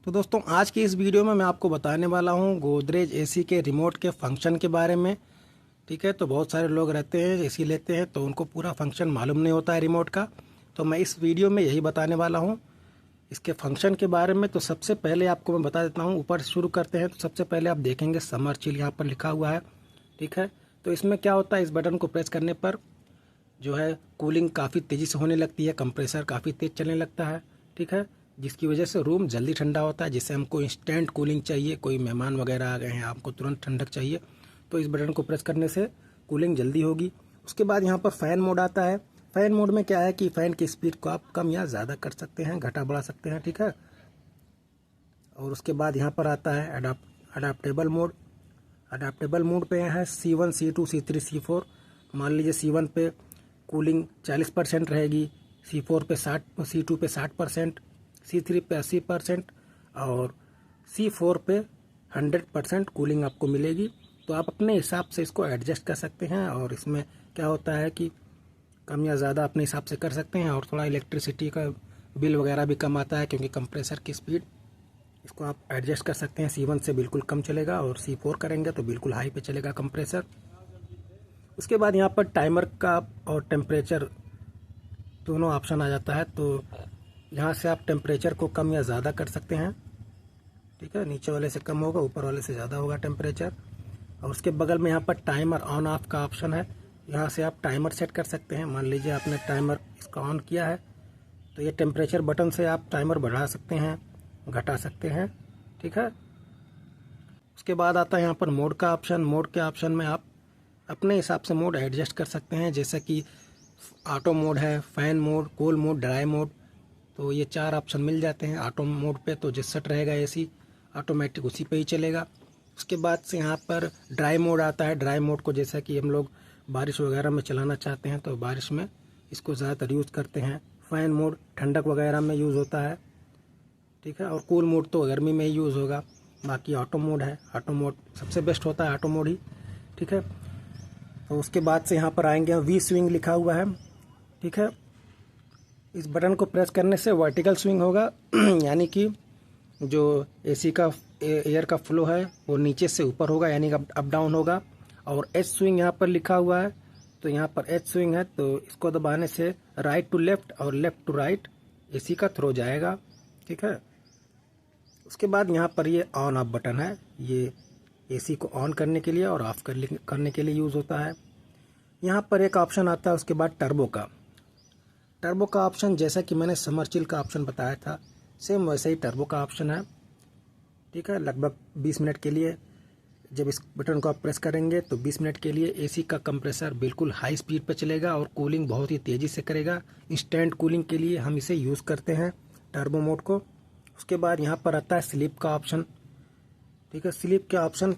तो दोस्तों आज की इस वीडियो में मैं आपको बताने वाला हूं गोदरेज एसी के रिमोट के फंक्शन के बारे में। ठीक है, तो बहुत सारे लोग रहते हैं एसी लेते हैं तो उनको पूरा फंक्शन मालूम नहीं होता है रिमोट का। तो मैं इस वीडियो में यही बताने वाला हूं इसके फंक्शन के बारे में। तो सबसे पहले आपको मैं बता देता हूँ, ऊपर से शुरू करते हैं। तो सबसे पहले आप देखेंगे समर चिल यहाँ पर लिखा हुआ है। ठीक है, तो इसमें क्या होता है, इस बटन को प्रेस करने पर जो है कूलिंग काफ़ी तेज़ी से होने लगती है, कंप्रेसर काफ़ी तेज़ चलने लगता है। ठीक है, जिसकी वजह से रूम जल्दी ठंडा होता है। जैसे हमको इंस्टेंट कूलिंग चाहिए, कोई मेहमान वगैरह आ गए हैं, आपको तुरंत ठंडक चाहिए, तो इस बटन को प्रेस करने से कूलिंग जल्दी होगी। उसके बाद यहाँ पर फ़ैन मोड आता है। फ़ैन मोड में क्या है कि फ़ैन की स्पीड को आप कम या ज़्यादा कर सकते हैं, घटा बढ़ा सकते हैं। ठीक है, और उसके बाद यहाँ पर आता है अडाप्टेबल मोड। अडाप्टेबल मोड पे है C1 C2 C3 C4। मान लीजिए C1 पे कूलिंग 40% रहेगी, C4 पे 60, C2 पे 60%, C3 पे 80% और C4 पे 100% कूलिंग आपको मिलेगी। तो आप अपने हिसाब से इसको एडजस्ट कर सकते हैं। और इसमें क्या होता है कि कम या ज़्यादा अपने हिसाब से कर सकते हैं। और थोड़ा इलेक्ट्रिसिटी का बिल वगैरह भी कम आता है, क्योंकि कंप्रेसर की स्पीड इसको आप एडजस्ट कर सकते हैं। C1 से बिल्कुल कम चलेगा और C4 करेंगे तो बिल्कुल हाई पे चलेगा कंप्रेसर। उसके बाद यहाँ पर टाइमर का और टेम्परेचर दोनों ऑप्शन आ जाता है। तो यहाँ से आप टेम्परेचर को कम या ज़्यादा कर सकते हैं। ठीक है, नीचे वाले से कम होगा, ऊपर वाले से ज़्यादा होगा टेम्परेचर। और उसके बगल में यहाँ पर टाइमर ऑन ऑफ का ऑप्शन है। यहाँ से आप टाइमर सेट कर सकते हैं। मान लीजिए आपने टाइमर इसका ऑन किया है तो ये टेम्परेचर बटन से आप टाइमर बढ़ा सकते हैं, घटा सकते हैं। ठीक है, उसके बाद आता है यहाँ पर मोड का ऑप्शन। मोड के ऑप्शन में आप अपने हिसाब से मोड एडजस्ट कर सकते हैं, जैसे कि ऑटो मोड है, fan mode, cool mode, dry mode. तो ये 4 ऑप्शन मिल जाते हैं। ऑटो मोड पे तो जिस सेट रहेगा एसी ऑटोमेटिक उसी पे ही चलेगा। उसके बाद से यहाँ पर ड्राई मोड आता है। ड्राई मोड को जैसा कि हम लोग बारिश वगैरह में चलाना चाहते हैं तो बारिश में इसको ज़्यादातर यूज़ करते हैं। फ़ैन मोड ठंडक वगैरह में यूज़ होता है। ठीक है, और कूल मोड तो गर्मी में ही यूज़ होगा। बाकी ऑटो मोड है, ऑटो मोड सबसे बेस्ट होता है, ऑटो मोड ही। ठीक है, तो उसके बाद से यहाँ पर आएंगे, वी स्विंग लिखा हुआ है। ठीक है, इस बटन को प्रेस करने से वर्टिकल स्विंग होगा यानी कि जो एसी का एयर का फ्लो है वो नीचे से ऊपर होगा, यानी कि अप डाउन होगा। और एच स्विंग यहाँ पर लिखा हुआ है, तो यहाँ पर एच स्विंग है, तो इसको दबाने से राइट टू लेफ्ट और लेफ्ट टू राइट एसी का थ्रो जाएगा। ठीक है, उसके बाद यहाँ पर ये ऑन ऑफ बटन है, ये एसी को ऑन करने के लिए और ऑफ करने के लिए यूज़ होता है। यहाँ पर एक ऑप्शन आता है उसके बाद टर्बो का। टर्बो का ऑप्शन जैसा कि मैंने समर चिल का ऑप्शन बताया था, सेम वैसे ही टर्बो का ऑप्शन है। ठीक है, लगभग 20 मिनट के लिए जब इस बटन को आप प्रेस करेंगे तो 20 मिनट के लिए एसी का कंप्रेसर बिल्कुल हाई स्पीड पर चलेगा और कूलिंग बहुत ही तेज़ी से करेगा। इंस्टेंट कूलिंग के लिए हम इसे यूज़ करते हैं, टर्बो मोड को। उसके बाद यहाँ पर आता है स्लीप का ऑप्शन। ठीक है, स्लीप के ऑप्शन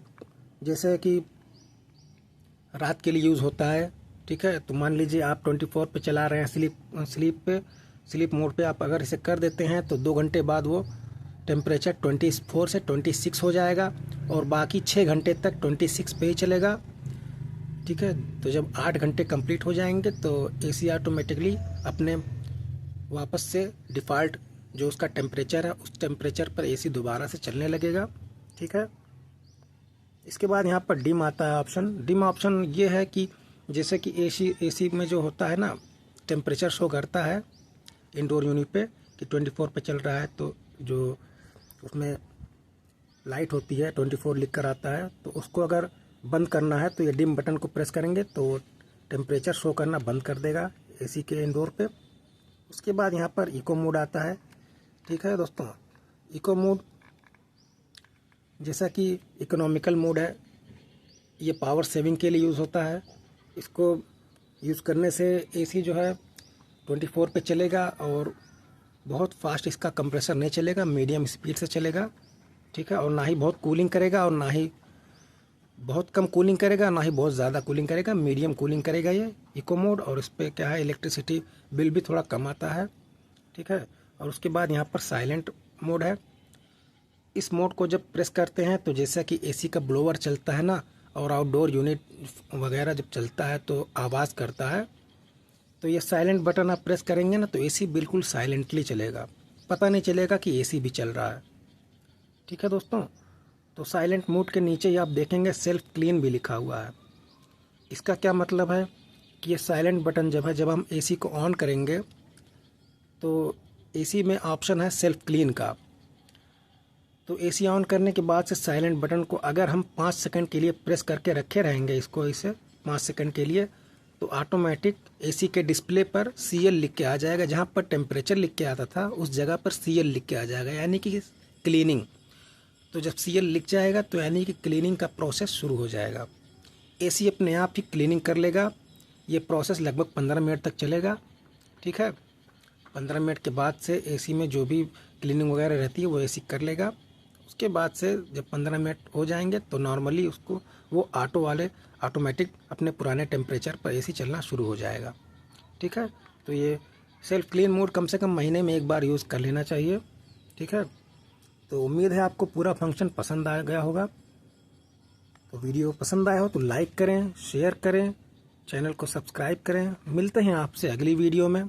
जैसे कि रात के लिए यूज़ होता है। ठीक है, तो मान लीजिए आप 24 पे चला रहे हैं, स्लीप मोड पे आप अगर इसे कर देते हैं तो 2 घंटे बाद वो टेम्परेचर 24 से 26 हो जाएगा और बाकी 6 घंटे तक 26 पे ही चलेगा। ठीक है, तो जब 8 घंटे कंप्लीट हो जाएंगे तो एसी ऑटोमेटिकली अपने वापस से डिफ़ॉल्ट जो उसका टेम्परेचर है उस टेम्परेचर पर एसी दोबारा से चलने लगेगा। ठीक है, इसके बाद यहाँ पर डिम आता है ऑप्शन। डिम ऑप्शन ये है कि जैसे कि एसी में जो होता है ना, टेम्परेचर शो करता है इंडोर यूनिट पे कि 24 पे चल रहा है, तो जो उसमें लाइट होती है 24 लिख कर आता है, तो उसको अगर बंद करना है तो ये डिम बटन को प्रेस करेंगे तो टेम्परेचर शो करना बंद कर देगा एसी के इंडोर पे। उसके बाद यहाँ पर इको मोड आता है। ठीक है दोस्तों, इको मोड जैसा कि इकोनॉमिकल मोड है, ये पावर सेविंग के लिए यूज़ होता है। इसको यूज़ करने से एसी जो है 24 पे चलेगा और बहुत फास्ट इसका कंप्रेसर नहीं चलेगा, मीडियम स्पीड से चलेगा। ठीक है, और ना ही बहुत कूलिंग करेगा और ना ही बहुत कम कूलिंग करेगा, ना ही बहुत ज़्यादा कूलिंग करेगा, मीडियम कूलिंग करेगा ये इको मोड। और इस पर क्या है, इलेक्ट्रिसिटी बिल भी थोड़ा कम आता है। ठीक है, और उसके बाद यहाँ पर साइलेंट मोड है। इस मोड को जब प्रेस करते हैं तो जैसा कि एसी का ब्लोअर चलता है ना, और आउटडोर यूनिट वगैरह जब चलता है तो आवाज़ करता है, तो ये साइलेंट बटन आप प्रेस करेंगे ना तो एसी बिल्कुल साइलेंटली चलेगा, पता नहीं चलेगा कि एसी भी चल रहा है। ठीक है दोस्तों। तो साइलेंट मोड के नीचे ही आप देखेंगे सेल्फ क्लीन भी लिखा हुआ है। इसका क्या मतलब है कि ये साइलेंट बटन जब हम एसी को ऑन करेंगे तो एसी में ऑप्शन है सेल्फ क्लीन का। तो एसी ऑन करने के बाद से साइलेंट बटन को अगर हम 5 सेकंड के लिए प्रेस करके रखे रहेंगे इसको इसे 5 सेकंड के लिए, तो ऑटोमेटिक एसी के डिस्प्ले पर CL लिख के आ जाएगा। जहाँ पर टेम्परेचर लिख के आता था उस जगह पर CL लिख के आ जाएगा, यानी कि क्लीनिंग। तो जब CL लिख जाएगा तो यानी कि क्लीनिंग का प्रोसेस शुरू हो जाएगा। एसी अपने आप ही क्लीनिंग कर लेगा। ये प्रोसेस लगभग 15 मिनट तक चलेगा। ठीक है, 15 मिनट के बाद से एसी में जो भी क्लीनिंग वगैरह रहती है वो एसी कर लेगा। उसके बाद से जब 15 मिनट हो जाएंगे तो नॉर्मली उसको वो ऑटोमेटिक अपने पुराने टेम्परेचर पर एसी चलना शुरू हो जाएगा। ठीक है, तो ये सेल्फ क्लीन मोड कम से कम महीने में एक बार यूज़ कर लेना चाहिए। ठीक है, तो उम्मीद है आपको पूरा फंक्शन पसंद आ गया होगा। तो वीडियो पसंद आया हो तो लाइक करें, शेयर करें, चैनल को सब्सक्राइब करें। मिलते हैं आपसे अगली वीडियो में।